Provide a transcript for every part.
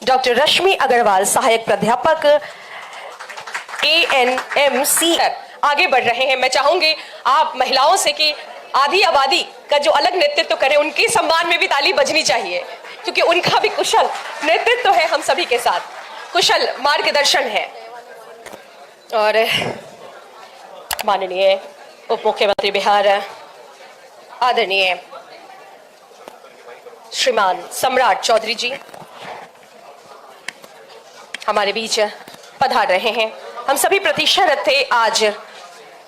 Doctor रश्मि अग्रवाल, सहायक प्राध्यापक ANMC आगे बढ़ रहे हैं। मैं चाहूंगी आप महिलाओं से कि आधी आबादी का जो अलग नेतृत्व करें, उनके सम्मान में भी ताली बजनी चाहिए, क्योंकि उनका भी कुशल नेतृत्व है, हम सभी के साथ कुशल मार्गदर्शन है। और माननीय उप मुख्यमंत्री बिहार आदरणीय श्रीमान सम्राट चौधरी जी हमारे बीच पधार रहे हैं। हम सभी प्रतीक्षारत थे आज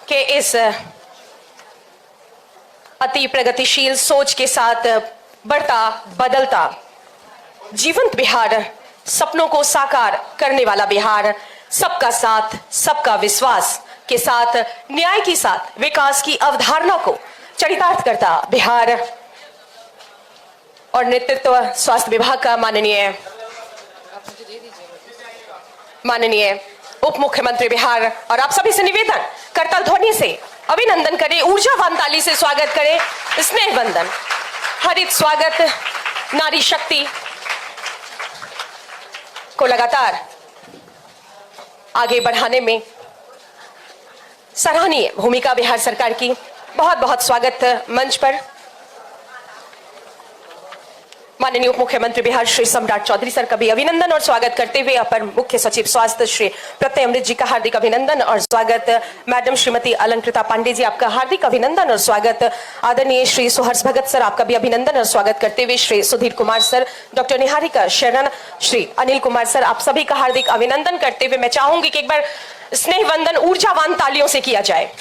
के इस अति प्रगतिशील सोच के साथ बढ़ता बदलता जीवंत बिहार, सपनों को साकार करने वाला बिहार, सबका साथ सबका विश्वास के साथ न्याय के साथ विकास की अवधारणा को चरितार्थ करता बिहार और नेतृत्व स्वास्थ्य विभाग का माननीय उप मुख्यमंत्री बिहार। और आप सभी से निवेदन, करताल ध्वनि से अभिनंदन करें, ऊर्जावान ताली से स्वागत करें, स्नेह वंदन, हरित स्वागत। नारी शक्ति को लगातार आगे बढ़ाने में सराहनीय भूमिका बिहार सरकार की। बहुत बहुत स्वागत मंच पर माननीय उप मुख्यमंत्री बिहार श्री सम्राट चौधरी सर का भी अभिनंदन और स्वागत करते हुए अपर मुख्य सचिव स्वास्थ्य श्री प्रत्यय अमृत जी का हार्दिक अभिनंदन और स्वागत। मैडम श्रीमती अलंकृता पांडे जी, आपका हार्दिक अभिनंदन और स्वागत। आदरणीय श्री सुहर्ष भगत सर, आपका भी अभिनंदन और स्वागत करते हुए श्री सुधीर कुमार सर, डॉक्टर निहारिका शरण, श्री अनिल कुमार सर, आप सभी का हार्दिक अभिनंदन करते हुए मैं चाहूंगी कि एक बार स्नेह वंदन ऊर्जावान तालियों से किया जाए।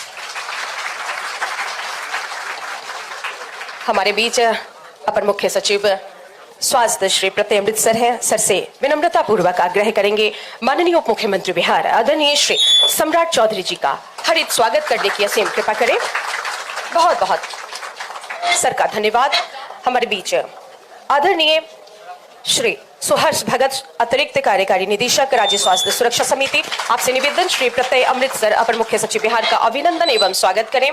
हमारे बीच अपर मुख्य सचिव स्वास्थ्य श्री प्रत्यय अमृत सर हैं। सर से विनम्रता पूर्वक आग्रह करेंगे माननीय उप मुख्यमंत्री बिहार आदरणीय श्री सम्राट चौधरी जी का हरित स्वागत करने की असीम कृपा करें। बहुत बहुत सर का धन्यवाद। हमारे बीच आदरणीय श्री सुहर्ष भगत, अतिरिक्त कार्यकारी निदेशक राज्य स्वास्थ्य सुरक्षा समिति, आपसे निवेदन श्री प्रत्यय अमृत सर अपर मुख्य सचिव बिहार का अभिनंदन एवं स्वागत करें।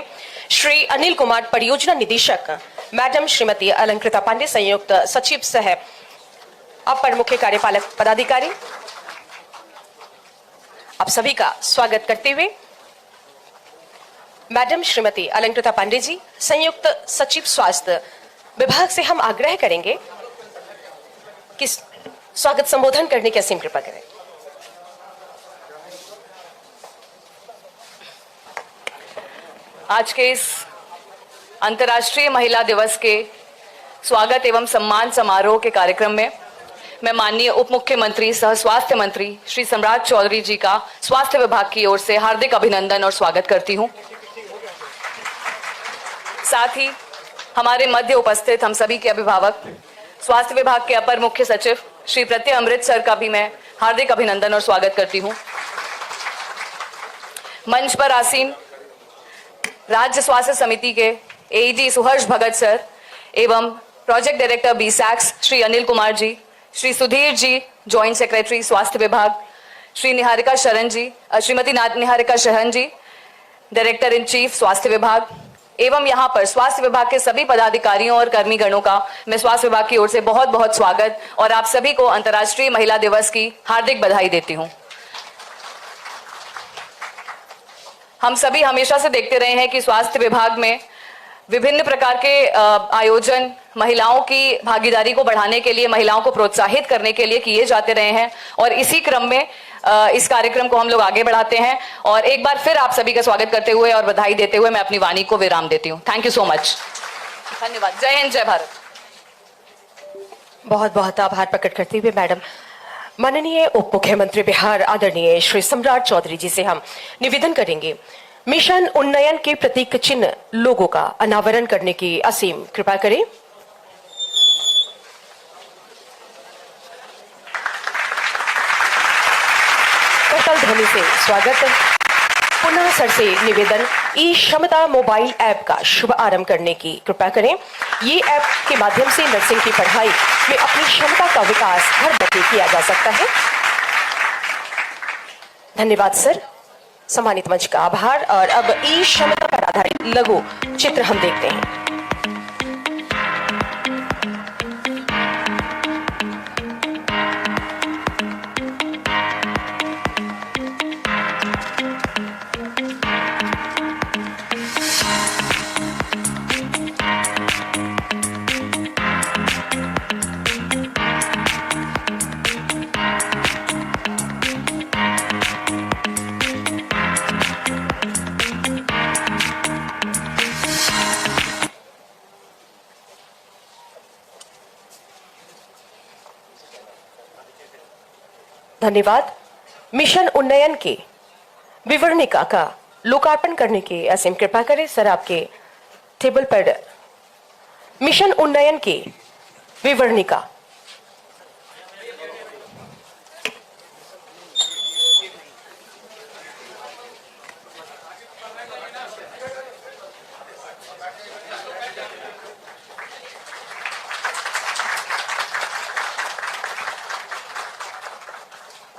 श्री अनिल कुमार, परियोजना निदेशक, मैडम श्रीमती अलंकृता पांडे, संयुक्त सचिव सह अपर मुख्य कार्यपालक पदाधिकारी, आप सभी का स्वागत करते हुए मैडम श्रीमती अलंकृता पांडे जी, संयुक्त सचिव स्वास्थ्य विभाग से हम आग्रह करेंगे कि स्वागत संबोधन करने की असीम कृपा करें। आज के इस अंतर्राष्ट्रीय महिला दिवस के स्वागत एवं सम्मान समारोह के कार्यक्रम में मैं माननीय उप मुख्यमंत्री सह स्वास्थ्य मंत्री श्री सम्राट चौधरी जी का स्वास्थ्य विभाग की ओर से हार्दिक अभिनंदन और स्वागत करती हूं। साथ ही हमारे मध्य उपस्थित हम सभी के अभिभावक, स्वास्थ्य विभाग के अपर मुख्य सचिव श्री प्रत्यय अमृत सर का भी मैं हार्दिक अभिनंदन और स्वागत करती हूं। मंच पर आसीन राज्य स्वास्थ्य समिति के AED सुहर्ष भगत सर एवं project director BSACS Shri Anil Kumar ji, Shri Sudhir ji joint secretary स्वास्थ्य विभाग, श्री निहारिका शरण जी, श्रीमती निहारिका शरण जी डायरेक्टर इन चीफ स्वास्थ्य विभाग एवं यहाँ पर स्वास्थ्य विभाग के सभी पदाधिकारियों और कर्मीगणों का मैं स्वास्थ्य विभाग की ओर से बहुत बहुत स्वागत और आप सभी को अंतर्राष्ट्रीय महिला दिवस की हार्दिक बधाई देती हूँ। हम सभी हमेशा से देखते रहे हैं कि स्वास्थ्य विभाग में विभिन्न प्रकार के आयोजन महिलाओं की भागीदारी को बढ़ाने के लिए, महिलाओं को प्रोत्साहित करने के लिए किए जाते रहे हैं और इसी क्रम में इस कार्यक्रम को हम लोग आगे बढ़ाते हैं। और एक बार फिर आप सभी का स्वागत करते हुए और बधाई देते हुए मैं अपनी वाणी को विराम देती हूँ। Thank you so much. धन्यवाद। जय हिंद, जय भारत। बहुत बहुत आभार प्रकट करते हुए मैडम माननीय उप मुख्यमंत्री बिहार आदरणीय श्री सम्राट चौधरी जी से हम निवेदन करेंगे मिशन उन्नयन के प्रतीक चिन्ह लोगों का अनावरण करने की असीम कृपा करें। करताल ध्वनि से स्वागत। पुनः सर से निवेदन, ई क्षमता मोबाइल ऐप का शुभ आरंभ करने की कृपा करें। ये ऐप के माध्यम से नर्सिंग की पढ़ाई में अपनी क्षमता का विकास घर बैठे किया जा सकता है। धन्यवाद सर, सम्मानित मंच का आभार। और अब ई क्षमता पर आधारित लघु चित्र हम देखते हैं। धन्यवाद। मिशन उन्नयन के विवरणिका का लोकार्पण करने की असीम कृपा करें। सर, आपके टेबल पर मिशन उन्नयन की विवरणिका।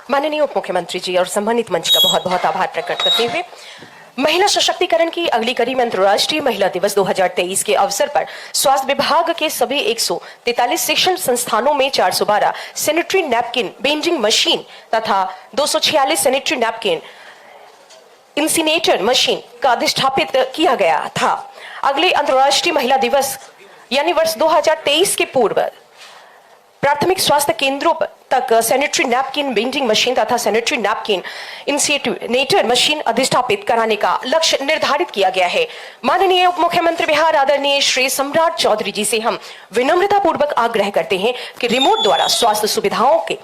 माननीय उप मुख्यमंत्री जी और सम्मानित मंच का बहुत बहुत आभार प्रकट करते हुए महिला सशक्तिकरण की अगली कड़ी में अंतर्राष्ट्रीय महिला दिवस 2023 के अवसर पर स्वास्थ्य विभाग के सभी 143 शिक्षण संस्थानों में 412 सैनिटरी नैपकिन बेंडिंग मशीन तथा 246 सैनिटरी नैपकिन इंसिनेटर मशीन का अधिष्ठापित किया गया था। अगले अंतर्राष्ट्रीय महिला दिवस यानी वर्ष 2023 के पूर्व प्राथमिक स्वास्थ्य केंद्रों तक सैनिटरी नैपकिन बेंडिंग मशीन तथा सैनिटरी नैपकिन इंसिनेटर मशीन अधिष्ठापित कराने का लक्ष्य निर्धारित किया गया है। माननीय उप मुख्यमंत्री बिहार आदरणीय श्री सम्राट चौधरी जी से हम विनम्रता पूर्वक आग्रह करते हैं कि रिमोट द्वारा स्वास्थ्य सुविधाओं के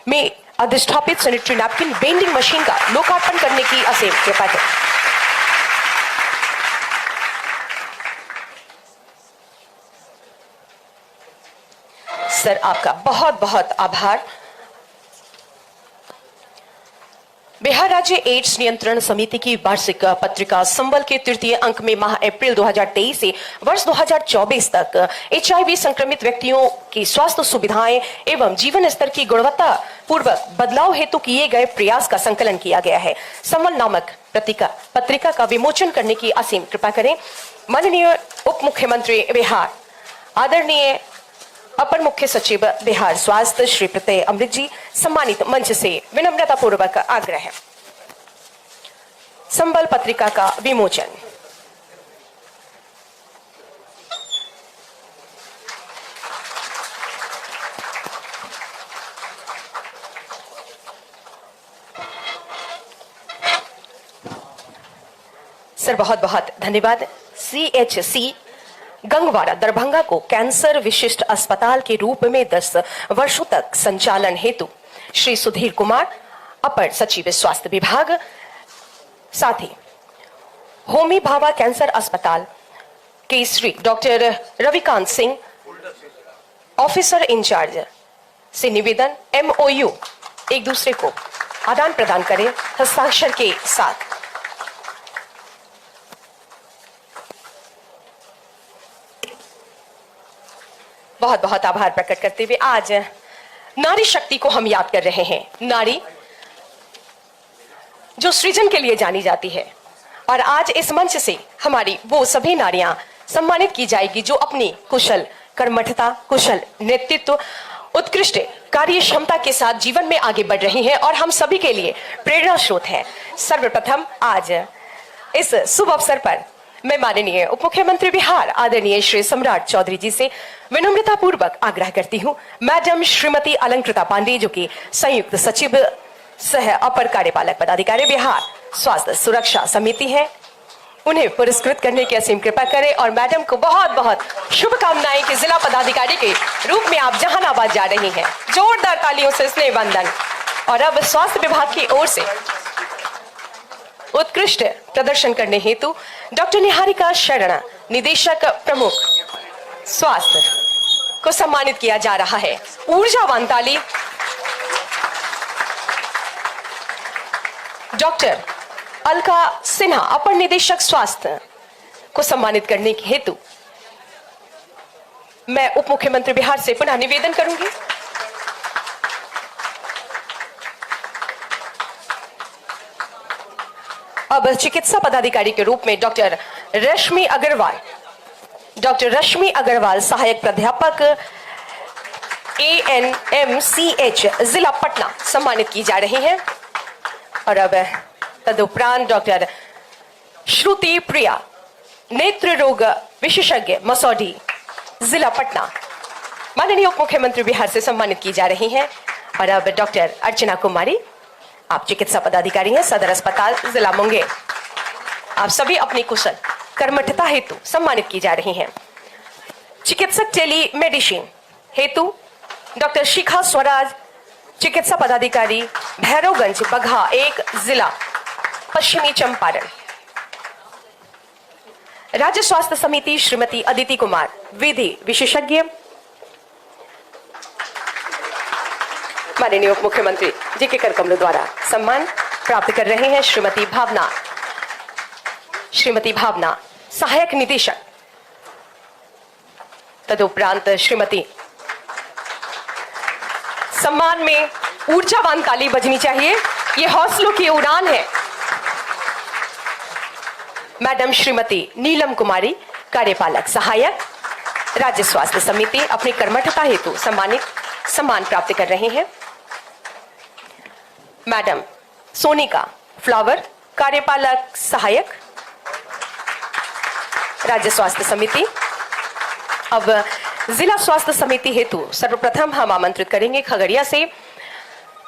में अधिष्ठापित सैनिटरी नैपकिन बेंडिंग मशीन का लोकार्पण करने की असीम कृपा करें। सर, आपका बहुत बहुत आभार। बिहार राज्य एड्स नियंत्रण समिति की वार्षिक पत्रिका संबल के तृतीय अंक में माह अप्रैल 2023 से वर्ष 2024 तक HIV संक्रमित व्यक्तियों की स्वास्थ्य सुविधाएं एवं जीवन स्तर की गुणवत्ता पूर्वक बदलाव हेतु किए गए प्रयास का संकलन किया गया है। संबल नामक पत्रिका का विमोचन करने की असीम कृपा करें। माननीय उप मुख्यमंत्री बिहार आदरणीय अपर मुख्य सचिव बिहार स्वास्थ्य श्री प्रत्यय अमृत जी सम्मानित मंच से विनम्रता पूर्वक आग्रह है। संबल पत्रिका का विमोचन। सर, बहुत बहुत धन्यवाद। CHC गंगवाड़ा दरभंगा को कैंसर विशिष्ट अस्पताल के रूप में 10 वर्षों तक संचालन हेतु श्री सुधीर कुमार अपर सचिव स्वास्थ्य विभाग, साथ ही होमी भाभा कैंसर अस्पताल के Shri doctor Ravikant Singh officer in charge से निवेदन MOU एक दूसरे को आदान प्रदान करें हस्ताक्षर के साथ। बहुत बहुत आभार प्रकट करते हुए आज नारी शक्ति को हम याद कर रहे हैं। नारी जो सृजन के लिए जानी जाती है और आज इस मंच से हमारी वो सभी नारियां सम्मानित की जाएगी जो अपनी कुशल कर्मठता, कुशल नेतृत्व, उत्कृष्ट कार्य क्षमता के साथ जीवन में आगे बढ़ रही हैं और हम सभी के लिए प्रेरणा स्रोत हैं। सर्वप्रथम आज इस शुभ अवसर पर मैं माननीय उप मुख्यमंत्री बिहार आदरणीय श्री सम्राट चौधरी जी से विनम्रता पूर्वक आग्रह करती हूं, मैडम श्रीमती अलंकृता पांडे जो कि संयुक्त सचिव सह अपर कार्यपालक पदाधिकारी बिहार स्वास्थ्य सुरक्षा समिति है, उन्हें पुरस्कृत करने की असीम कृपा करें और मैडम को बहुत बहुत शुभकामनाएं कि जिला पदाधिकारी के रूप में आप जहानाबाद जा रही हैं। जोरदार तालियों से स्नेह वंदन। और अब स्वास्थ्य विभाग की ओर से उत्कृष्ट प्रदर्शन करने हेतु डॉक्टर निहारिका शरण निदेशक प्रमुख स्वास्थ्य को सम्मानित किया जा रहा है। ऊर्जावान ताली डॉक्टर अलका सिन्हा अपर निदेशक स्वास्थ्य को सम्मानित करने के हेतु मैं उप मुख्यमंत्री बिहार से पुनः निवेदन करूंगी। अब चिकित्सा पदाधिकारी के रूप में डॉक्टर रश्मि अग्रवाल सहायक प्राध्यापक ANMCH जिला पटना सम्मानित की जा रही हैं। और अब तदुपरांत डॉक्टर श्रुति प्रिया नेत्र रोग विशेषज्ञ मसौढी जिला पटना माननीय उप मुख्यमंत्री बिहार से सम्मानित की जा रही हैं। और अब डॉक्टर अर्चना कुमारी, आप चिकित्सा पदाधिकारी हैं सदर अस्पताल जिला मुंगेर, आप सभी अपनी कुशल कर्मठता हेतु सम्मानित की जा रही हैं। चिकित्सक टेली मेडिसिन हेतु डॉक्टर शिखा स्वराज चिकित्सा पदाधिकारी भैरवगंज बगहा 1 जिला पश्चिमी चंपारण। राज्य स्वास्थ्य समिति श्रीमती अदिति कुमार विधि विशेषज्ञ। माननीय उप मुख्यमंत्री जी के कर कमलों द्वारा सम्मान प्राप्त कर रहे हैं श्रीमती भावना सहायक निदेशक। तदुपरांत श्रीमती सम्मान में ऊर्जावान ताली बजनी चाहिए, ये हौसलों की उड़ान है। मैडम श्रीमती नीलम कुमारी कार्यपालक सहायक राज्य स्वास्थ्य समिति अपनी कर्मठता हेतु सम्मान प्राप्त कर रहे हैं। मैडम सोनिका फ्लावर कार्यपालक सहायक राज्य स्वास्थ्य समिति। अब जिला स्वास्थ्य समिति हेतु सर्वप्रथम हम आमंत्रित करेंगे खगड़िया से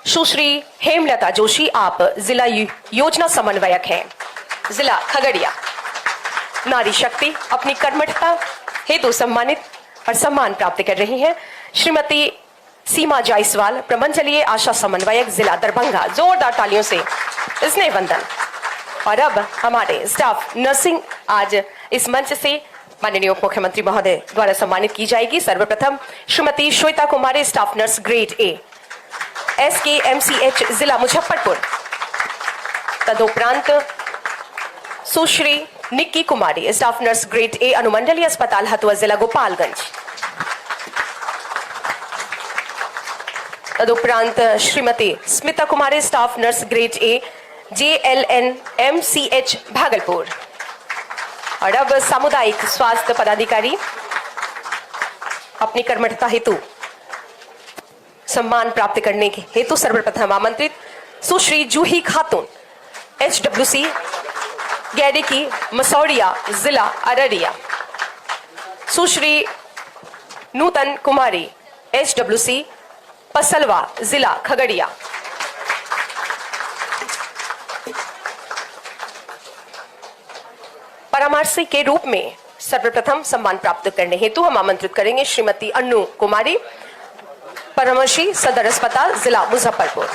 सुश्री हेमलता जोशी। आप जिला योजना समन्वयक हैं जिला खगड़िया। नारी शक्ति अपनी कर्मठता हेतु सम्मानित और सम्मान प्राप्त कर रही हैं श्रीमती सीमा जायसवाल प्रबंधलीय आशा समन्वयक जिला दरभंगा। जोरदार तालियों से स्नेह वंदन। और अब हमारे स्टाफ नर्सिंग आज इस मंच से माननीय उप मुख्यमंत्री महोदय द्वारा सम्मानित की जाएगी। सर्वप्रथम Shrimati Shweta Kumari staff nurse grade A SKMCH जिला मुजफ्फरपुर। तदुपरांत Sushri Nikki Kumari staff nurse grade A अनुमंडलीय अस्पताल हथुआ जिला गोपालगंज। तदुपरांत Shrimati Smita Kumari staff nurse grade A JLN MCH Bhagalpur. और अब सामुदायिक स्वास्थ्य पदाधिकारी अपनी कर्मठता हेतु सम्मान प्राप्त करने के हेतु सर्वप्रथम आमंत्रित सुश्री जूही खातून HWC गैरिकी मसौड़िया जिला अररिया। सुश्री नूतन कुमारी HWC पसलवा जिला खगड़िया। परामर्शी के रूप में सर्वप्रथम सम्मान प्राप्त करने हेतु हम आमंत्रित करेंगे श्रीमती अन्नू कुमारी परामर्शी सदर अस्पताल जिला मुजफ्फरपुर।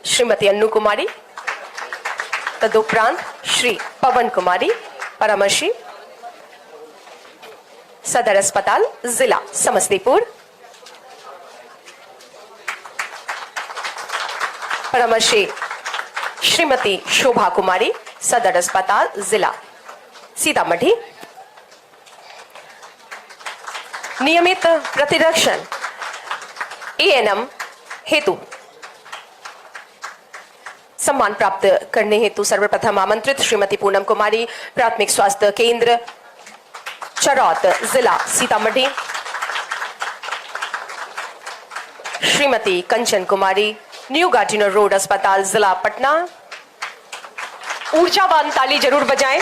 श्रीमती अन्नू कुमारी। तदुपरांत श्री पवन कुमारी परामर्शी सदर अस्पताल जिला समस्तीपुर। परामर्शी श्रीमती शोभा कुमारी सदर अस्पताल जिला सीतामढ़ी। नियमित प्रतिरक्षण ANM हेतु सम्मान प्राप्त करने हेतु सर्वप्रथम आमंत्रित श्रीमती पूनम कुमारी प्राथमिक स्वास्थ्य केंद्र चरौत जिला सीतामढ़ी। श्रीमती कंचन कुमारी न्यू गार्डिनर रोड अस्पताल जिला पटना। ऊर्जावान ताली जरूर बजाएं।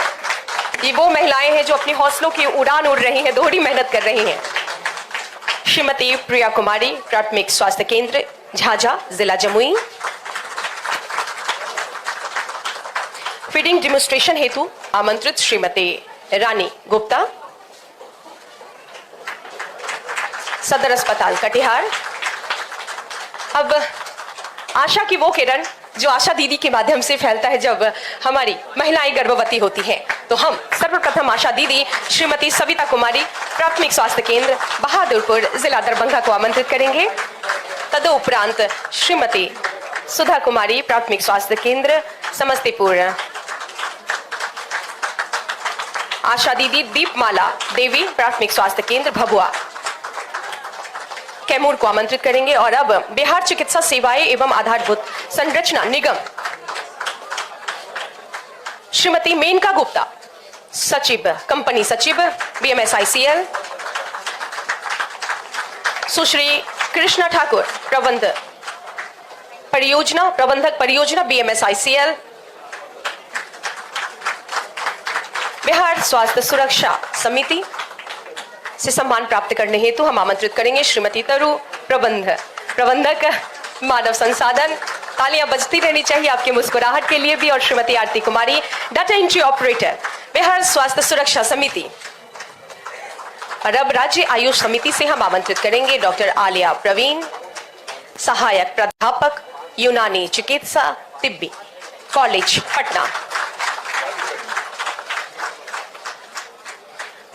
ये वो महिलाएं हैं जो अपनी हौसलों की उड़ान उड़ रही हैं, दोहरी मेहनत कर रही हैं। श्रीमती प्रिया कुमारी प्राथमिक स्वास्थ्य केंद्र झाझा जिला जमुई। फीडिंग डेमोन्स्ट्रेशन हेतु आमंत्रित श्रीमती रानी गुप्ता सदर अस्पताल कटिहार। अब आशा की वो किरण जो आशा दीदी के माध्यम से फैलता है जब हमारी महिलाएं गर्भवती होती हैं, तो हम सर्वप्रथम आशा दीदी श्रीमती सविता कुमारी प्राथमिक स्वास्थ्य केंद्र बहादुरपुर जिला दरभंगा को आमंत्रित करेंगे। तदुपरांत श्रीमती सुधा कुमारी प्राथमिक स्वास्थ्य केंद्र समस्तीपुर। आशा दीदी दीपमाला देवी प्राथमिक स्वास्थ्य केंद्र भभुआ कैमूर को आमंत्रित करेंगे। और अब बिहार चिकित्सा सेवाएं एवं आधारभूत संरचना निगम श्रीमती मेनका गुप्ता सचिव कंपनी सचिव BMSICL। सुश्री कृष्णा ठाकुर प्रबंधक परियोजना BMSICL। बिहार स्वास्थ्य सुरक्षा समिति से सम्मान प्राप्त करने हेतु हम आमंत्रित करेंगे श्रीमती तरु प्रबंधक मानव संसाधन। तालियां बजती रहनी चाहिए आपकी मुस्कुराहट के लिए भी। और Shrimati Aarti Kumari data entry operator Bihar स्वास्थ्य सुरक्षा समिति। और अब राज्य आयुष समिति से हम आमंत्रित करेंगे डॉक्टर आलिया प्रवीण, सहायक प्राध्यापक यूनानी चिकित्सा तिब्बी कॉलेज पटना।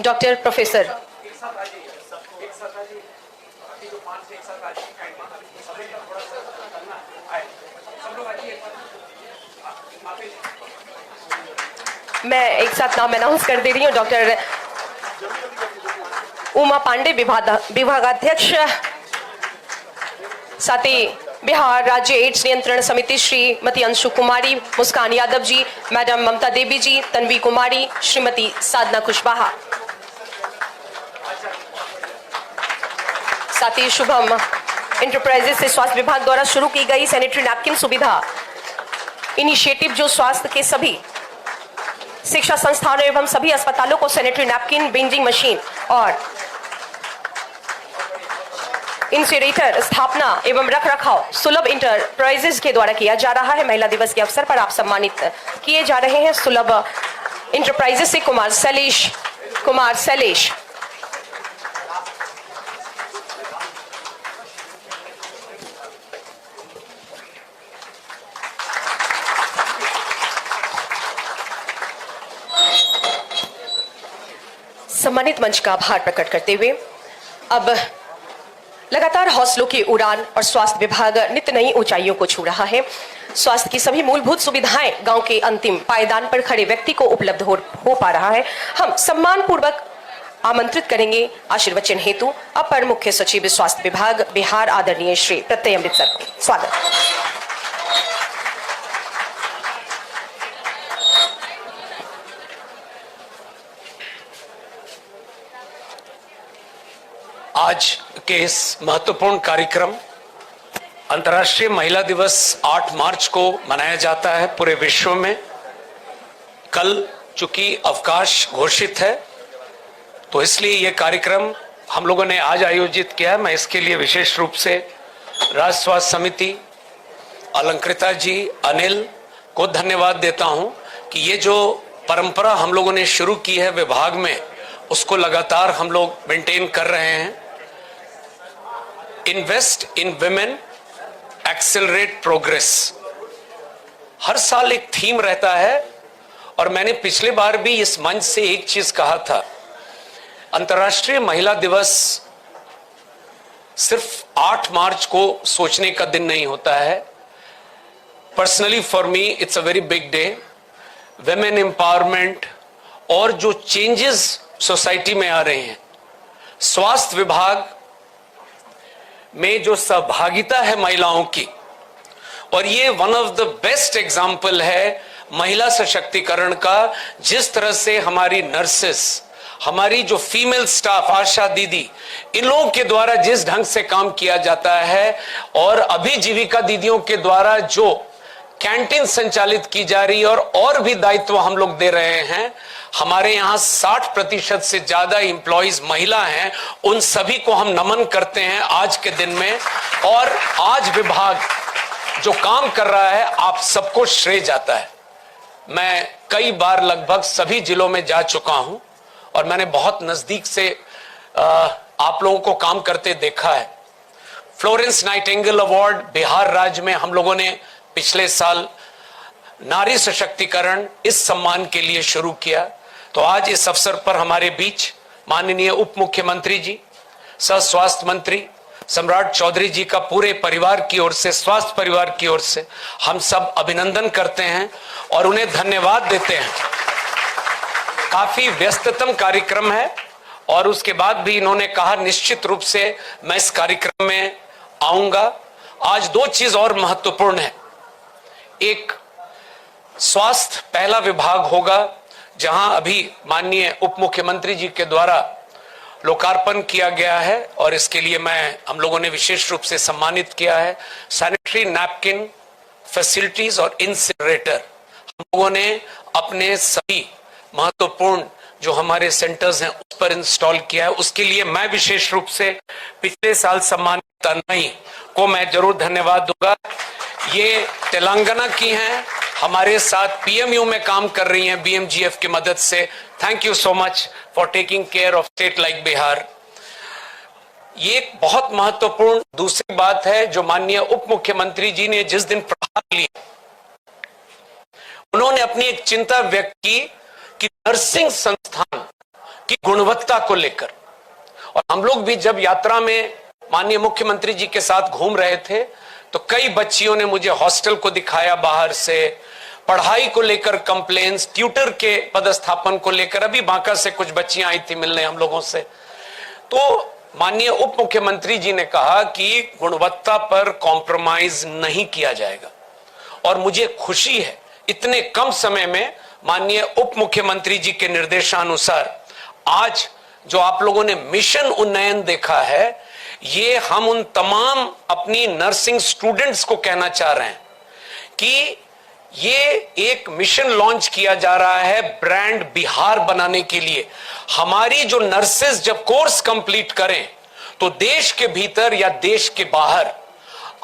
डॉक्टर प्रोफेसर मैं एक साथ नाम अनाउंस कर दे रही हूं। डॉक्टर उमा पांडे विभागाध्यक्ष, साथ ही बिहार राज्य एड्स नियंत्रण समिति श्रीमती अंशु कुमारी, मुस्कान यादव जी, मैडम ममता देवी जी, तन्वी कुमारी, श्रीमती साधना कुशवाहा, साथ ही शुभम इंटरप्राइजेस से स्वास्थ्य विभाग द्वारा शुरू की गई सैनिटरी नैपकिन सुविधा इनिशिएटिव, जो स्वास्थ्य के सभी शिक्षा संस्थानों एवं सभी अस्पतालों को सैनिटरी नैपकिन, बेंजिंग मशीन और इंसिनरेटर स्थापना एवं रख रखाव सुलभ इंटरप्राइजेज के द्वारा किया जा रहा है। महिला दिवस के अवसर पर आप सम्मानित किए जा रहे हैं। सुलभ इंटरप्राइजेज से कुमार शैलेश। सम्मानित मंच का आभार प्रकट करते हुए अब लगातार हौसलों की उड़ान और स्वास्थ्य विभाग नित्य नई ऊंचाइयों को छू रहा है। स्वास्थ्य की सभी मूलभूत सुविधाएं गांव के अंतिम पायदान पर खड़े व्यक्ति को उपलब्ध हो पा रहा है। हम सम्मान पूर्वक आमंत्रित करेंगे आशीर्वचन हेतु अपर मुख्य सचिव स्वास्थ्य विभाग बिहार आदरणीय श्री प्रत्यय अमृत सर को। स्वागत। आज के इस महत्वपूर्ण कार्यक्रम अंतर्राष्ट्रीय महिला दिवस 8 मार्च को मनाया जाता है पूरे विश्व में। कल चूंकि अवकाश घोषित है तो इसलिए यह कार्यक्रम हम लोगों ने आज आयोजित किया है। मैं इसके लिए विशेष रूप से राज्य स्वास्थ्य समिति, अलंकृता जी, अनिल को धन्यवाद देता हूं कि ये जो परंपरा हम लोगों ने शुरू की है विभाग में, उसको लगातार हम लोग मेंटेन कर रहे हैं। Invest in women, accelerate progress, हर साल एक थीम रहता है और मैंने पिछले बार भी इस मंच से एक चीज कहा था। अंतर्राष्ट्रीय महिला दिवस सिर्फ 8 मार्च को सोचने का दिन नहीं होता है। Personally for me it's a very big day. Women empowerment और जो चेंजेस सोसाइटी में आ रहे हैं, स्वास्थ्य विभाग में जो सहभागिता है महिलाओं की, और ये one of the best example है महिला सशक्तिकरण का। जिस तरह से हमारी नर्सेस, हमारी जो फीमेल स्टाफ, आशा दीदी, इन लोगों के द्वारा जिस ढंग से काम किया जाता है, और अभी जीविका दीदियों के द्वारा जो कैंटीन संचालित की जा रही है और भी दायित्व हम लोग दे रहे हैं। हमारे यहाँ 60% से ज्यादा एम्प्लॉइज महिला हैं। उन सभी को हम नमन करते हैं आज के दिन में। और आज विभाग जो काम कर रहा है, आप सबको श्रेय जाता है। मैं कई बार लगभग सभी जिलों में जा चुका हूं और मैंने बहुत नजदीक से आप लोगों को काम करते देखा है। फ्लोरेंस नाइटिंगेल अवार्ड बिहार राज्य में हम लोगों ने पिछले साल नारी सशक्तिकरण इस सम्मान के लिए शुरू किया। तो आज इस अवसर पर हमारे बीच माननीय उप मुख्यमंत्री जी, सह स्वास्थ्य मंत्री सम्राट चौधरी जी का पूरे परिवार की ओर से, स्वास्थ्य परिवार की ओर से हम सब अभिनंदन करते हैं और उन्हें धन्यवाद देते हैं। काफी व्यस्ततम कार्यक्रम है और उसके बाद भी इन्होंने कहा निश्चित रूप से मैं इस कार्यक्रम में आऊंगा। आज 2 चीज और महत्वपूर्ण है। एक, स्वास्थ्य पहला विभाग होगा जहां अभी माननीय उप मुख्यमंत्री जी के द्वारा लोकार्पण किया गया है और इसके लिए हम लोगों ने विशेष रूप से सम्मानित किया है। सैनिटरी नैपकिन फैसिलिटीज और इंसिनरेटर हम लोगों ने अपने सभी महत्वपूर्ण जो हमारे सेंटर्स हैं उस पर इंस्टॉल किया है। उसके लिए मैं विशेष रूप से पिछले साल सम्मानित तन्मयी को मैं जरूर धन्यवाद दूंगा। ये तेलंगाना की हैं, हमारे साथ पीएमयू में काम कर रही हैं बीएमजीएफ की मदद से। Thank you so much for taking care of state like Bihar. ये एक बहुत महत्वपूर्ण दूसरी बात है जो माननीय उप मुख्यमंत्री जी ने जिस दिन प्रभार लिया, उन्होंने अपनी एक चिंता व्यक्त की कि नर्सिंग संस्थान की गुणवत्ता को लेकर। और हम लोग भी जब यात्रा में माननीय मुख्यमंत्री जी के साथ घूम रहे थे तो कई बच्चियों ने मुझे हॉस्टल को दिखाया, बाहर से पढ़ाई को लेकर कंप्लेंट्स, ट्यूटर के पदस्थापन को लेकर। अभी बांका से कुछ बच्चियां आई थी मिलने हम लोगों से, तो माननीय उप मुख्यमंत्री जी ने कहा कि गुणवत्ता पर कॉम्प्रोमाइज नहीं किया जाएगा। और मुझे खुशी है इतने कम समय में माननीय उप मुख्यमंत्री जी के निर्देशानुसार आज जो आप लोगों ने मिशन उन्नयन देखा है, ये हम उन तमाम अपनी नर्सिंग स्टूडेंट्स को कहना चाह रहे हैं कि ये एक मिशन लॉन्च किया जा रहा है ब्रांड बिहार बनाने के लिए। हमारी जो नर्सेज जब कोर्स कंप्लीट करें तो देश के भीतर या देश के बाहर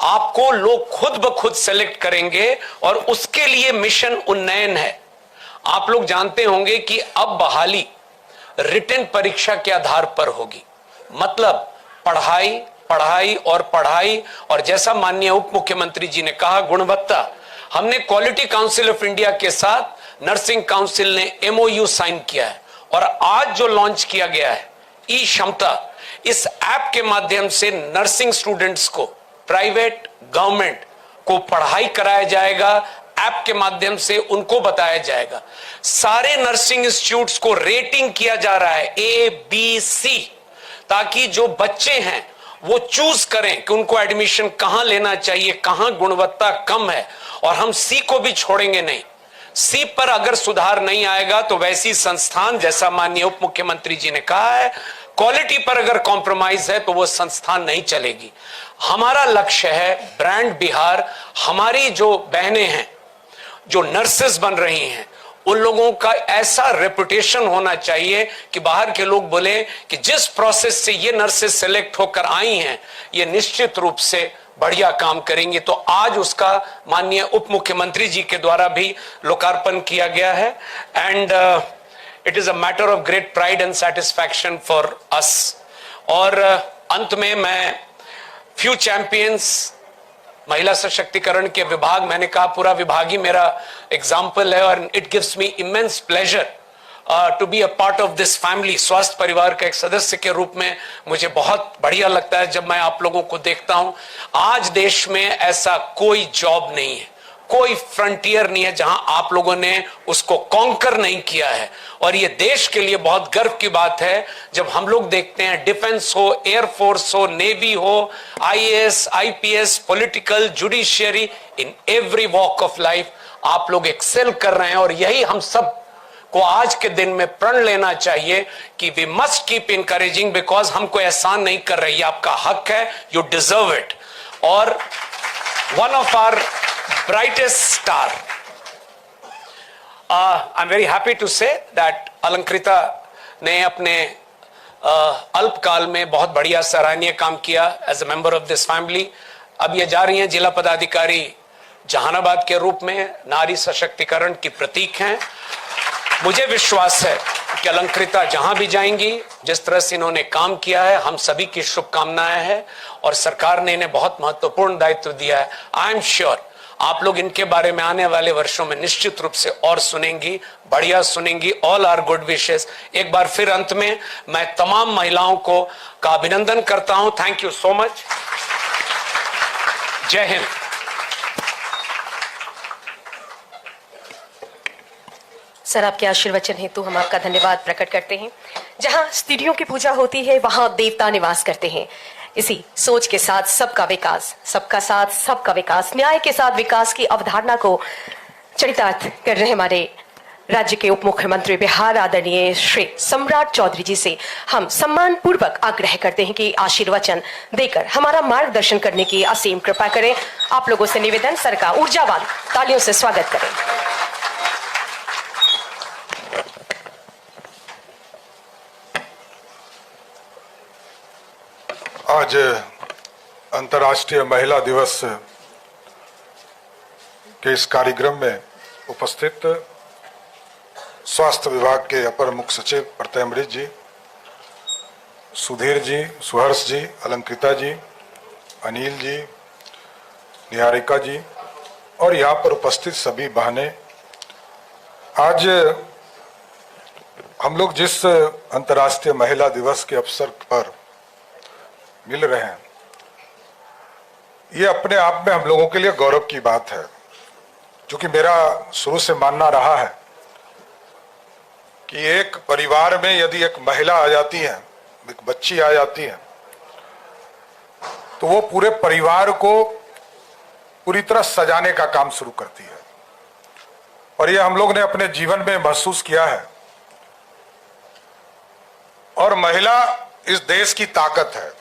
आपको लोग खुद ब खुद सेलेक्ट करेंगे, और उसके लिए मिशन उन्नयन है। आप लोग जानते होंगे कि अब बहाली रिटन परीक्षा के आधार पर होगी, मतलब पढ़ाई पढ़ाई और पढ़ाई। और जैसा माननीय उप मुख्यमंत्री जी ने कहा, गुणवत्ता, हमने क्वालिटी काउंसिल ऑफ इंडिया के साथ नर्सिंग काउंसिल ने एमओयू साइन किया है। और आज जो लॉन्च किया गया है ई क्षमता, इस ऐप के माध्यम से नर्सिंग स्टूडेंट्स को, प्राइवेट गवर्नमेंट को पढ़ाई कराया जाएगा। ऐप के माध्यम से उनको बताया जाएगा। सारे नर्सिंग इंस्टीट्यूट्स को रेटिंग किया जा रहा है ABC, ताकि जो बच्चे हैं वो चूज करें कि उनको एडमिशन कहां लेना चाहिए, कहां गुणवत्ता कम है। और हम C को भी छोड़ेंगे नहीं। C पर अगर सुधार नहीं आएगा तो वैसी संस्थान, जैसा माननीय उप मुख्यमंत्री जी ने कहा है, क्वालिटी पर अगर कॉम्प्रोमाइज है तो वो संस्थान नहीं चलेगी। हमारा लक्ष्य है ब्रांड बिहार। हमारी जो बहनें हैं जो नर्सेस बन रही हैं, उन लोगों का ऐसा रेपुटेशन होना चाहिए कि बाहर के लोग बोले कि जिस प्रोसेस से ये नर्सेस सेलेक्ट होकर आई हैं, ये निश्चित रूप से बढ़िया काम करेंगे। तो आज उसका माननीय उप मुख्यमंत्री जी के द्वारा भी लोकार्पण किया गया है। And it is a matter of great pride and satisfaction for us. और अंत में मैं फ्यू चैंपियंस महिला सशक्तिकरण के विभाग, मैंने कहा पूरा विभाग ही मेरा एग्जाम्पल है, और it gives me immense pleasure to be a part of this family. स्वास्थ्य परिवार का एक सदस्य के रूप में मुझे बहुत बढ़िया लगता है जब मैं आप लोगों को देखता हूं। आज देश में ऐसा कोई जॉब नहीं है, कोई फ्रंटियर नहीं है जहां आप लोगों ने उसको कॉन्कर नहीं किया है। और ये देश के लिए बहुत गर्व की बात है जब हम लोग देखते हैं डिफेंस हो, एयरफोर्स हो, नेवी हो, IAS, IPS, political, judiciary, in every walk of life आप लोग एक्सेल कर रहे हैं। और यही हम सब को आज के दिन में प्रण लेना चाहिए कि we must keep encouraging, because हम कोई एहसान नहीं कर रहे, आपका हक है, यू डिजर्व इट। और one of our brightest star. I'm very happy to say that Alankrita ने अपने अल्पकाल में बहुत बढ़िया सराहनीय काम किया as a member of this family. अब ये जा रही हैं जिला पदाधिकारी जहानाबाद के रूप में, नारी सशक्तिकरण की प्रतीक हैं। मुझे विश्वास है कि अलंकृता जहां भी जाएंगी, जिस तरह से इन्होंने काम किया है, हम सभी की शुभकामनाएं हैं। और सरकार ने इन्हें बहुत महत्वपूर्ण दायित्व दिया है। आई एम श्योर आप लोग इनके बारे में आने वाले वर्षों में निश्चित रूप से और सुनेंगी, बढ़िया सुनेंगी। All are good wishes. एक बार फिर अंत में मैं तमाम महिलाओं को का अभिनंदन करता हूं। Thank you so much. जय हिंद। सर, आपके आशीर्वचन हेतु हम आपका धन्यवाद प्रकट करते हैं। जहां स्त्रियों की पूजा होती है वहां देवता निवास करते हैं। इसी सोच के साथ सबका विकास, सबका साथ सबका विकास, न्याय के साथ विकास की अवधारणा को चरितार्थ कर रहे हमारे राज्य के उप मुख्यमंत्री बिहार आदरणीय श्री सम्राट चौधरी जी से हम सम्मान पूर्वक आग्रह करते हैं कि आशीर्वचन देकर हमारा मार्गदर्शन करने की असीम कृपा करें। आप लोगों से निवेदन, सर का ऊर्जावान तालियों से स्वागत करें। आज अंतर्राष्ट्रीय महिला दिवस के इस कार्यक्रम में उपस्थित स्वास्थ्य विभाग के अपर मुख्य सचिव प्रत्यमृत जी, सुधीर जी, सुहर्ष जी, अलंकृता जी, अनिल जी, निहारिका जी और यहाँ पर उपस्थित सभी बहनें, आज हम लोग जिस अंतर्राष्ट्रीय महिला दिवस के अवसर पर मिल रहे हैं, ये अपने आप में हम लोगों के लिए गौरव की बात है, क्योंकि मेरा शुरू से मानना रहा है कि एक परिवार में यदि एक महिला आ जाती है, एक बच्ची आ जाती है, तो वो पूरे परिवार को पूरी तरह सजाने का काम शुरू करती है। और ये हम लोग ने अपने जीवन में महसूस किया है। और महिला इस देश की ताकत है।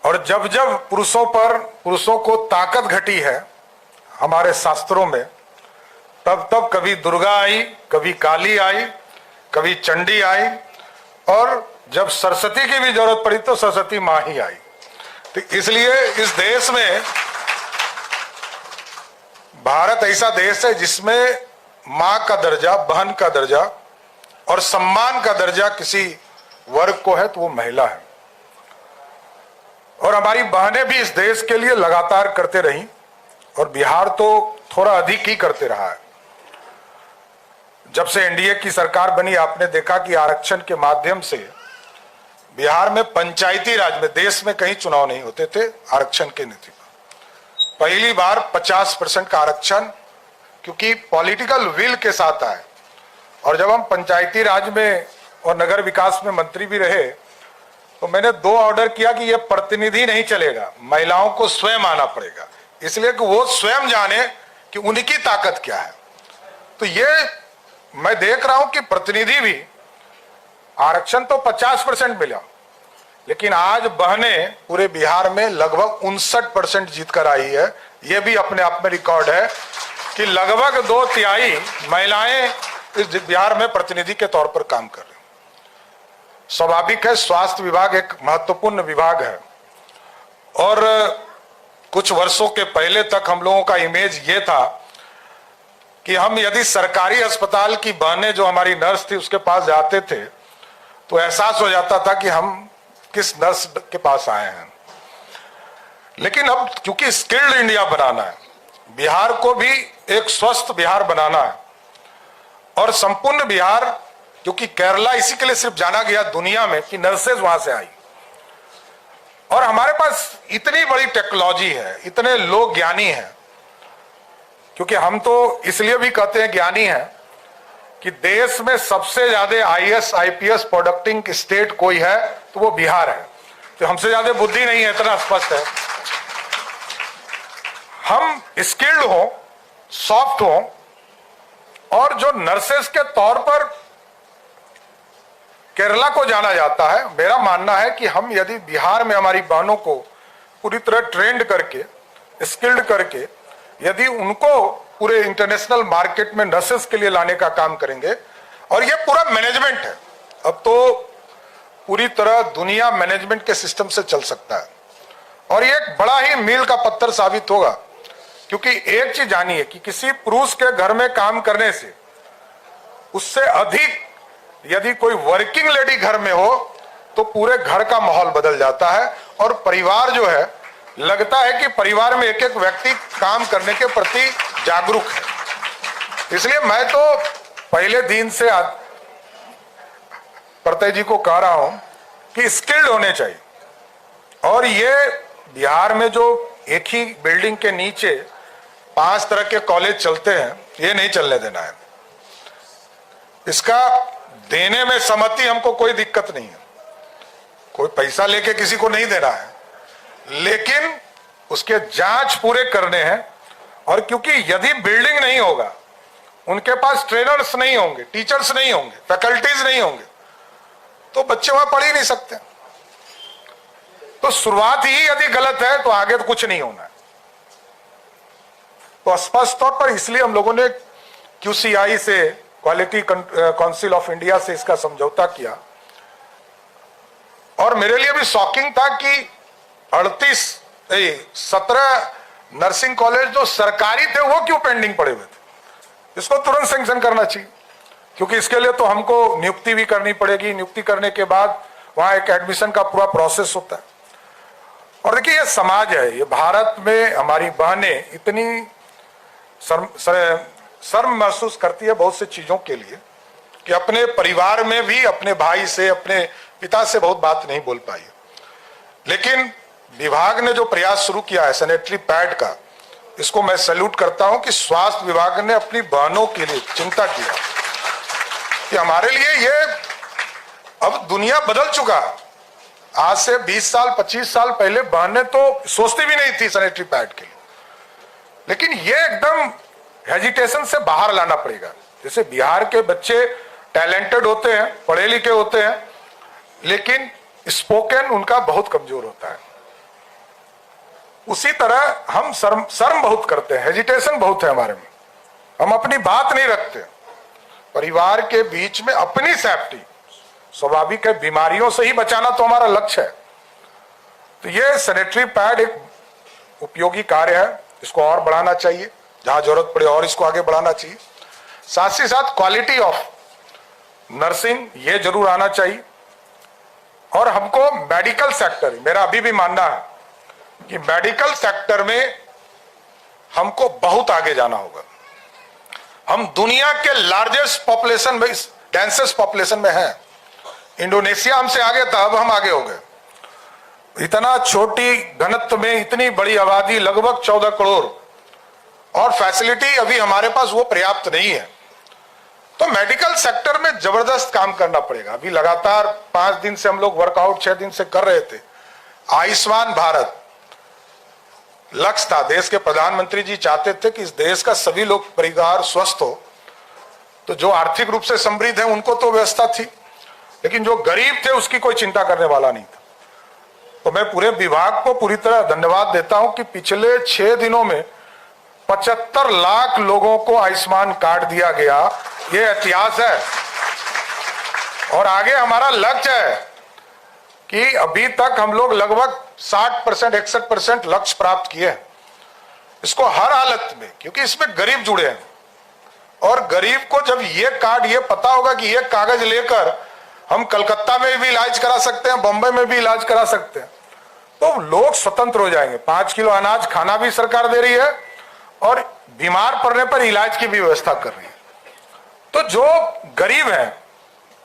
और जब जब पुरुषों को ताकत घटी है हमारे शास्त्रों में, तब तब कभी दुर्गा आई, कभी काली आई, कभी चंडी आई, और जब सरस्वती की भी जरूरत पड़ी तो सरस्वती मां ही आई। तो इसलिए इस देश में, भारत ऐसा देश है जिसमें मां का दर्जा, बहन का दर्जा और सम्मान का दर्जा किसी वर्ग को है तो वो महिला है। और हमारी बहनें भी इस देश के लिए लगातार करते रही, और बिहार तो थोड़ा अधिक ही करते रहा है। जब से एनडीए की सरकार बनी, आपने देखा कि आरक्षण के माध्यम से बिहार में पंचायती राज में, देश में कहीं चुनाव नहीं होते थे आरक्षण के नीति पर। पहली बार 50% का आरक्षण, क्योंकि पॉलिटिकल विल के साथ आए। और जब हम पंचायती राज में और नगर विकास में मंत्री भी रहे, तो मैंने 2 ऑर्डर किया कि यह प्रतिनिधि नहीं चलेगा, महिलाओं को स्वयं आना पड़ेगा, इसलिए कि वो स्वयं जाने कि उनकी ताकत क्या है। तो ये मैं देख रहा हूं कि प्रतिनिधि भी, आरक्षण तो 50% मिला, लेकिन आज बहनें पूरे बिहार में लगभग 59% जीत कर आई है। यह भी अपने आप में रिकॉर्ड है कि लगभग 2/3 महिलाएं इस बिहार में प्रतिनिधि के तौर पर काम कर रही हैं। स्वाभाविक है, स्वास्थ्य विभाग एक महत्वपूर्ण विभाग है। और कुछ वर्षों के पहले तक हम लोगों का इमेज ये था कि हम यदि सरकारी अस्पताल की बहनें, जो हमारी नर्स थी, उसके पास जाते थे तो एहसास हो जाता था कि हम किस नर्स के पास आए हैं। लेकिन अब क्योंकि स्किल्ड इंडिया बनाना है, बिहार को भी एक स्वस्थ बिहार बनाना है, और संपूर्ण बिहार, क्योंकि केरला इसी के लिए सिर्फ जाना गया दुनिया में कि नर्सेज वहां से आई, और हमारे पास इतनी बड़ी टेक्नोलॉजी है, इतने लोग ज्ञानी हैं, क्योंकि हम तो इसलिए भी कहते हैं ज्ञानी हैं कि देश में सबसे ज्यादा आईएएस आईपीएस प्रोडक्टिंग स्टेट कोई है तो वो बिहार है। तो हमसे ज्यादा बुद्धि नहीं है, इतना स्पष्ट है। हम स्किल्ड हो, सॉफ्ट हो, और जो नर्सेस के तौर पर केरला को जाना जाता है, मेरा मानना है कि हम यदि बिहार में हमारी बहनों को पूरी तरह ट्रेंड करके, स्किल्ड करके, यदि उनको पूरे इंटरनेशनल मार्केट में नर्सेस के लिए लाने का काम करेंगे, और ये पूरा मैनेजमेंट है, अब तो पूरी तरह दुनिया मैनेजमेंट के सिस्टम से चल सकता है, और ये एक बड़ा ही मील का पत्थर साबित होगा। क्योंकि एक चीज जानिए कि किसी पुरुष के घर में काम करने से, उससे अधिक यदि कोई वर्किंग लेडी घर में हो तो पूरे घर का माहौल बदल जाता है, और परिवार जो है, लगता है कि परिवार में एक एक व्यक्ति काम करने के प्रति जागरूक है। इसलिए मैं तो पहले दिन से प्रत्यय जी को कह रहा हूं कि स्किल्ड होने चाहिए। और ये बिहार में जो एक ही बिल्डिंग के नीचे 5 तरह के कॉलेज चलते हैं, ये नहीं चलने देना है। इसका देने में सहमति हमको कोई दिक्कत नहीं है, कोई पैसा लेके किसी को नहीं देना है, लेकिन उसके जांच पूरे करने हैं। और क्योंकि यदि बिल्डिंग नहीं होगा, उनके पास ट्रेनर्स नहीं होंगे, टीचर्स नहीं होंगे, फैकल्टीज नहीं होंगे, तो बच्चे वहां पढ़ ही नहीं सकते। तो शुरुआत ही यदि गलत है तो आगे तो कुछ नहीं होना है। तो स्पष्ट तौर पर इसलिए हम लोगों ने QCI से, क्वालिटी काउंसिल ऑफ इंडिया से इसका समझौता किया। और मेरे लिए भी शॉकिंग था कि 17 नर्सिंग कॉलेज जो सरकारी थे वो क्यों पेंडिंग पड़े हुए थे? इसको तुरंत सैंक्शन करना चाहिए, क्योंकि इसके लिए तो हमको नियुक्ति भी करनी पड़ेगी। नियुक्ति करने के बाद वहां एक एडमिशन का पूरा प्रोसेस होता है। और देखिए, ये समाज है, ये भारत में हमारी बहनें इतनी शर्म महसूस करती है बहुत सी चीजों के लिए कि अपने परिवार में भी अपने भाई से, अपने पिता से बहुत बात नहीं बोल पाई। लेकिन विभाग ने जो प्रयास शुरू किया है सैनिटरी पैड का, इसको मैं सैल्यूट करता हूं कि स्वास्थ्य विभाग ने अपनी बहनों के लिए चिंता किया कि हमारे लिए ये अब दुनिया बदल चुका। आज से 20 साल 25 साल पहले बहनें तो सोचती भी नहीं थी सैनिटरी पैड के लिए, लेकिन ये एकदम हेजिटेशन से बाहर लाना पड़ेगा। जैसे बिहार के बच्चे टैलेंटेड होते हैं, पढ़े लिखे होते हैं, लेकिन स्पोकन उनका बहुत कमजोर होता है। उसी तरह हम शर्म बहुत करते हैं, हेजिटेशन बहुत है हमारे में, हम अपनी बात नहीं रखते। परिवार के बीच में अपनी सेफ्टी, स्वाभाविक है, बीमारियों से ही बचाना तो हमारा लक्ष्य है। तो ये सैनिटरी पैड एक उपयोगी कार्य है, इसको और बढ़ाना चाहिए, जहां जरूरत पड़े और इसको आगे बढ़ाना चाहिए। साथ ही साथ क्वालिटी ऑफ नर्सिंग ये जरूर आना चाहिए। और हमको मेडिकल सेक्टर, मेरा अभी भी मानना है कि मेडिकल सेक्टर में हमको बहुत आगे जाना होगा। हम दुनिया के लार्जेस्ट पॉपुलेशन में, डेंसेस्ट पॉपुलेशन में हैं। इंडोनेशिया हमसे आगे था, अब हम आगे हो गए। इतना छोटी घनत्व में इतनी बड़ी आबादी, लगभग 14 करोड़, और फैसिलिटी अभी हमारे पास वो पर्याप्त नहीं है। तो मेडिकल सेक्टर में जबरदस्त काम करना पड़ेगा। अभी लगातार 5 दिन से हम लोग वर्कआउट 6 दिन से कर रहे थे। आयुष्मान भारत लक्ष्य था, देश के प्रधानमंत्री जी चाहते थे कि इस देश का सभी लोग परिवार स्वस्थ हो। तो जो आर्थिक रूप से समृद्ध है उनको तो व्यवस्था थी, लेकिन जो गरीब थे उसकी कोई चिंता करने वाला नहीं था। तो मैं पूरे विभाग को पूरी तरह धन्यवाद देता हूं कि पिछले 6 दिनों में 75 लाख लोगों को आयुष्मान कार्ड दिया गया। ये इतिहास है। और आगे हमारा लक्ष्य है कि अभी तक हम लोग लगभग 60% 61% लक्ष्य प्राप्त किए हैं। इसको हर हालत में, क्योंकि इसमें गरीब जुड़े हैं, और गरीब को जब ये कार्ड, ये पता होगा कि ये कागज लेकर हम कलकत्ता में भी इलाज करा सकते हैं, बंबई में भी इलाज करा सकते हैं, तो लोग स्वतंत्र हो जाएंगे। 5 किलो अनाज खाना भी सरकार दे रही है और बीमार पड़ने पर इलाज की भी व्यवस्था कर रही है। तो जो गरीब हैं,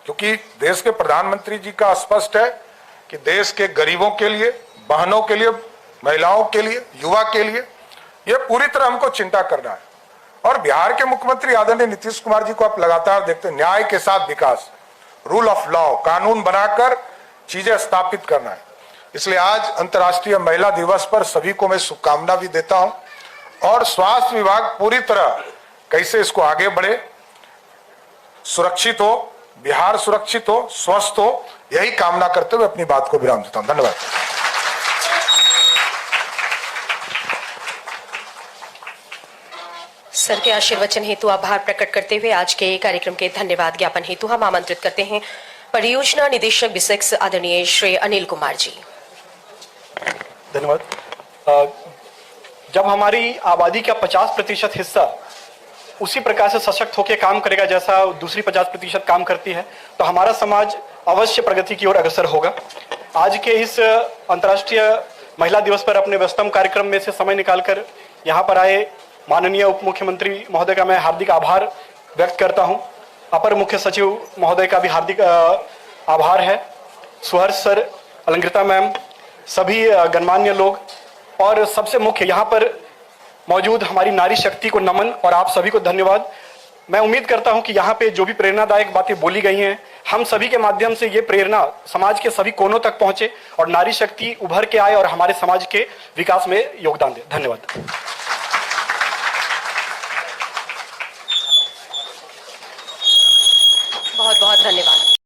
क्योंकि देश के प्रधानमंत्री जी का स्पष्ट है कि देश के गरीबों के लिए, बहनों के लिए, महिलाओं के लिए, युवा के लिए ये पूरी तरह हमको चिंता करना है। और बिहार के मुख्यमंत्री आदरणीय नीतीश कुमार जी को आप लगातार देखते हैं, न्याय के साथ विकास, रूल ऑफ लॉ, कानून बनाकर चीजें स्थापित करना है। इसलिए आज अंतर्राष्ट्रीय महिला दिवस पर सभी को मैं शुभकामना भी देता हूं। और स्वास्थ्य विभाग पूरी तरह कैसे इसको आगे बढ़े, सुरक्षित हो, बिहार सुरक्षित हो, स्वस्थ हो, यही कामना करते हुए अपनी बात को विराम देता हूं। धन्यवाद। सर के आशीर्वचन हेतु आभार प्रकट करते हुए आज के कार्यक्रम के धन्यवाद ज्ञापन हेतु हम आमंत्रित करते हैं परियोजना निदेशक B6 आदरणीय श्री अनिल कुमार जी। धन्यवाद। जब हमारी आबादी का 50% हिस्सा उसी प्रकार से सशक्त होकर काम करेगा जैसा दूसरी 50% काम करती है, तो हमारा समाज अवश्य प्रगति की ओर अग्रसर होगा। आज के इस अंतर्राष्ट्रीय महिला दिवस पर अपने व्यस्तम कार्यक्रम में से समय निकालकर यहाँ पर आए माननीय उप मुख्यमंत्री महोदय का मैं हार्दिक आभार व्यक्त करता हूँ। अपर मुख्य सचिव महोदय का भी हार्दिक आभार है, सुहर्ष सर, अलंकृता मैम, सभी गणमान्य लोग, और सबसे मुख्य यहाँ पर मौजूद हमारी नारी शक्ति को नमन और आप सभी को धन्यवाद। मैं उम्मीद करता हूं कि यहाँ पे जो भी प्रेरणादायक बातें बोली गई हैं, हम सभी के माध्यम से ये प्रेरणा समाज के सभी कोनों तक पहुंचे और नारी शक्ति उभर के आए और हमारे समाज के विकास में योगदान दे। धन्यवाद।